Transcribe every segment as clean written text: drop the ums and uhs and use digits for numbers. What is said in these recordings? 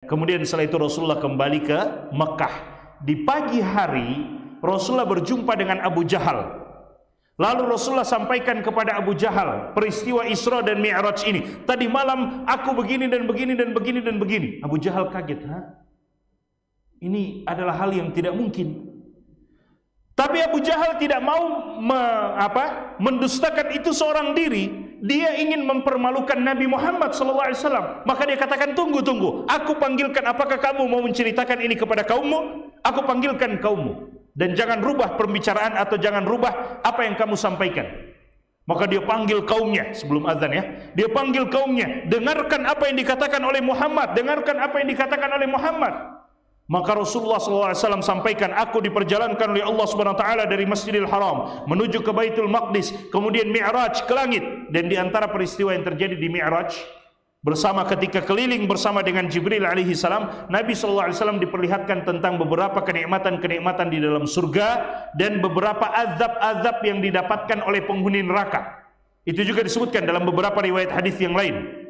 Kemudian setelah itu Rasulullah kembali ke Mekah. Di pagi hari Rasulullah berjumpa dengan Abu Jahal. Lalu Rasulullah sampaikan kepada Abu Jahal peristiwa Isra dan Mi'raj ini. Tadi malam aku begini dan begini dan begini dan begini. Abu Jahal kaget. Ini adalah hal yang tidak mungkin. Tapi Abu Jahal tidak mau mendustakan itu seorang diri. Dia ingin mempermalukan Nabi Muhammad SAW. Maka dia katakan, tunggu. Aku panggilkan, apakah kamu mau menceritakan ini kepada kaummu? Aku panggilkan kaummu. Dan jangan rubah pembicaraan atau jangan rubah apa yang kamu sampaikan. Maka dia panggil kaumnya sebelum azan ya. Dia panggil kaumnya, dengarkan apa yang dikatakan oleh Muhammad, dengarkan apa yang dikatakan oleh Muhammad. Maka Rasulullah SAW sampaikan, aku diperjalankan oleh Allah SWT dari Masjidil Haram menuju ke Baitul Maqdis, kemudian Mi'raj ke langit. Dan di antara peristiwa yang terjadi di Mi'raj, bersama ketika keliling bersama dengan Jibril alaihi salam, Nabi SAW diperlihatkan tentang beberapa kenikmatan-kenikmatan di dalam surga dan beberapa azab-azab yang didapatkan oleh penghuni neraka. Itu juga disebutkan dalam beberapa riwayat hadis yang lain.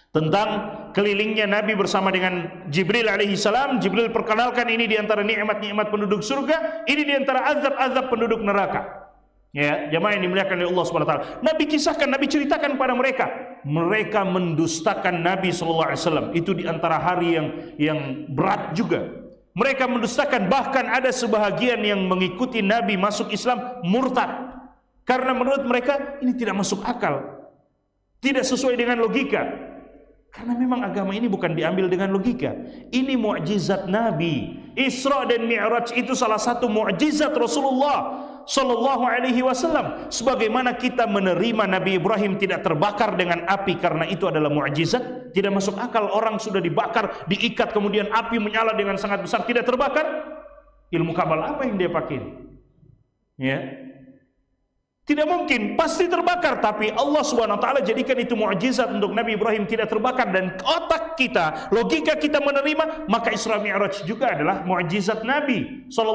Tentang kelilingnya Nabi bersama dengan Jibril alaihi salam. Jibril perkenalkan ini di antara nikmat-nikmat penduduk surga, ini di antara azab-azab penduduk neraka. Ya, jamaah yang dimuliakan oleh Allah Subhanahu wa taala. Nabi kisahkan, Nabi ceritakan pada mereka. Mereka mendustakan Nabi sallallahu alaihi wasallam. Itu di antara hari yang berat juga. Mereka mendustakan, bahkan ada sebahagian yang mengikuti Nabi masuk Islam murtad. Karena menurut mereka ini tidak masuk akal. Tidak sesuai dengan logika. Karena memang agama ini bukan diambil dengan logika. Ini mukjizat Nabi. Isra dan Mi'raj itu salah satu mukjizat Rasulullah sallallahu alaihi wasallam. Sebagaimana kita menerima Nabi Ibrahim tidak terbakar dengan api karena itu adalah mukjizat, tidak masuk akal orang sudah dibakar, diikat kemudian api menyala dengan sangat besar tidak terbakar. Ilmu kabal apa yang dia pakai? Ya. Tidak mungkin, pasti terbakar. Tapi Allah SWT jadikan itu mukjizat untuk Nabi Ibrahim tidak terbakar. Dan otak kita, logika kita menerima, maka Isra Mi'raj juga adalah mukjizat Nabi SAW.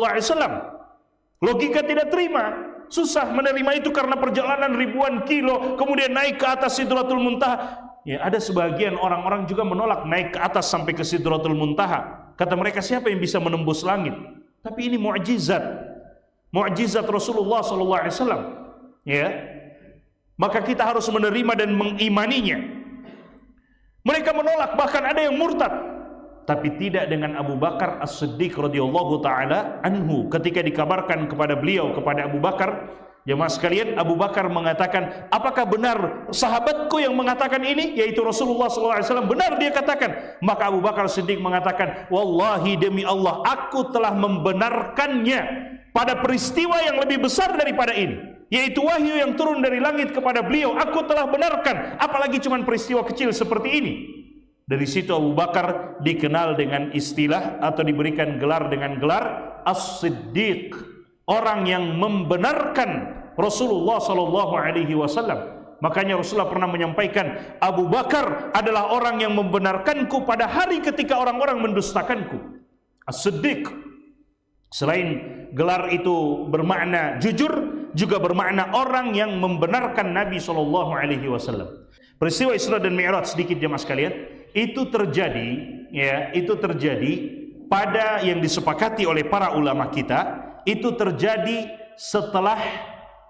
Logika tidak terima, susah menerima itu karena perjalanan ribuan kilo, kemudian naik ke atas Sidratul Muntaha. Ya, ada sebagian orang-orang juga menolak naik ke atas sampai ke Sidratul Muntaha. Kata mereka, siapa yang bisa menembus langit? Tapi ini mukjizat, mukjizat Rasulullah SAW. Ya, maka kita harus menerima dan mengimaninya. Mereka menolak, bahkan ada yang murtad, tapi tidak dengan Abu Bakar As-Siddiq radhiyallahu taala anhu. Ketika dikabarkan kepada beliau, kepada Abu Bakar, jemaah sekalian, Abu Bakar mengatakan, apakah benar sahabatku yang mengatakan ini, yaitu Rasulullah SAW? Benar dia katakan. Maka Abu Bakar As-Siddiq mengatakan, wallahi demi Allah, aku telah membenarkannya pada peristiwa yang lebih besar daripada ini, yaitu wahyu yang turun dari langit kepada beliau. Aku telah benarkan, apalagi cuma peristiwa kecil seperti ini. Dari situ Abu Bakar dikenal dengan istilah atau diberikan gelar dengan gelar As-Siddiq, orang yang membenarkan Rasulullah sallallahu alaihi wasallam. Makanya Rasulullah pernah menyampaikan, Abu Bakar adalah orang yang membenarkanku pada hari ketika orang-orang mendustakanku. As-Siddiq, selain gelar itu bermakna jujur, juga bermakna orang yang membenarkan Nabi sallallahu alaihi wasallam. Peristiwa Isra dan Mi'raj, sedikit jemaah sekalian, itu terjadi, ya, itu terjadi pada yang disepakati oleh para ulama kita, itu terjadi setelah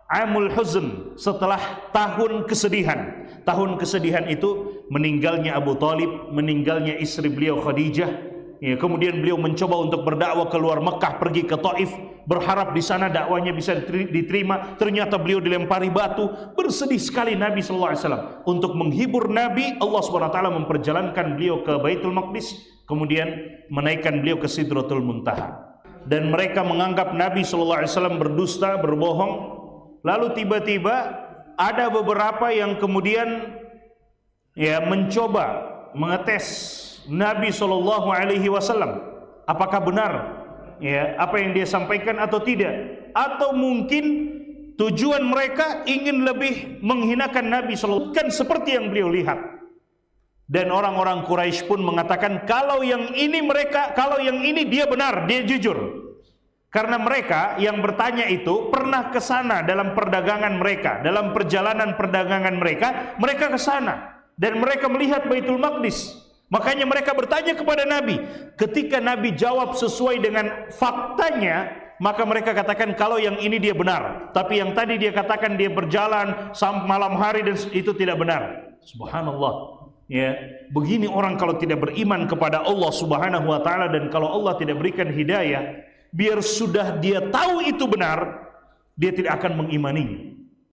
Amul Huzn, setelah tahun kesedihan. Tahun kesedihan itu meninggalnya Abu Talib, meninggalnya istri beliau Khadijah. Ya, kemudian beliau mencoba untuk berdakwah keluar Mekah, pergi ke Taif, berharap di sana dakwanya bisa diterima. Ternyata beliau dilempari batu. Bersedih sekali Nabi SAW. Untuk menghibur Nabi, Allah SWT memperjalankan beliau ke Baitul Maqdis, kemudian menaikkan beliau ke Sidratul Muntaha. Dan mereka menganggap Nabi SAW berdusta, berbohong. Lalu tiba-tiba ada beberapa yang kemudian mencoba mengetes Nabi sallallahu alaihi wasallam, apakah benar apa yang dia sampaikan atau tidak, atau mungkin tujuan mereka ingin lebih menghinakan Nabi sallallahu alaihi wasallam, kan seperti yang beliau lihat. Dan orang-orang Quraisy pun mengatakan, kalau yang ini dia benar, dia jujur. Karena mereka yang bertanya itu pernah ke sana dalam perdagangan mereka, dalam perjalanan perdagangan mereka ke sana dan mereka melihat Baitul Maqdis. Makanya mereka bertanya kepada Nabi. Ketika Nabi jawab sesuai dengan faktanya, maka mereka katakan kalau yang ini dia benar, tapi yang tadi dia katakan dia berjalan malam hari dan itu tidak benar. Subhanallah. Ya, begini orang kalau tidak beriman kepada Allah Subhanahu wa taala, dan kalau Allah tidak berikan hidayah, biar sudah dia tahu itu benar, dia tidak akan mengimaninya.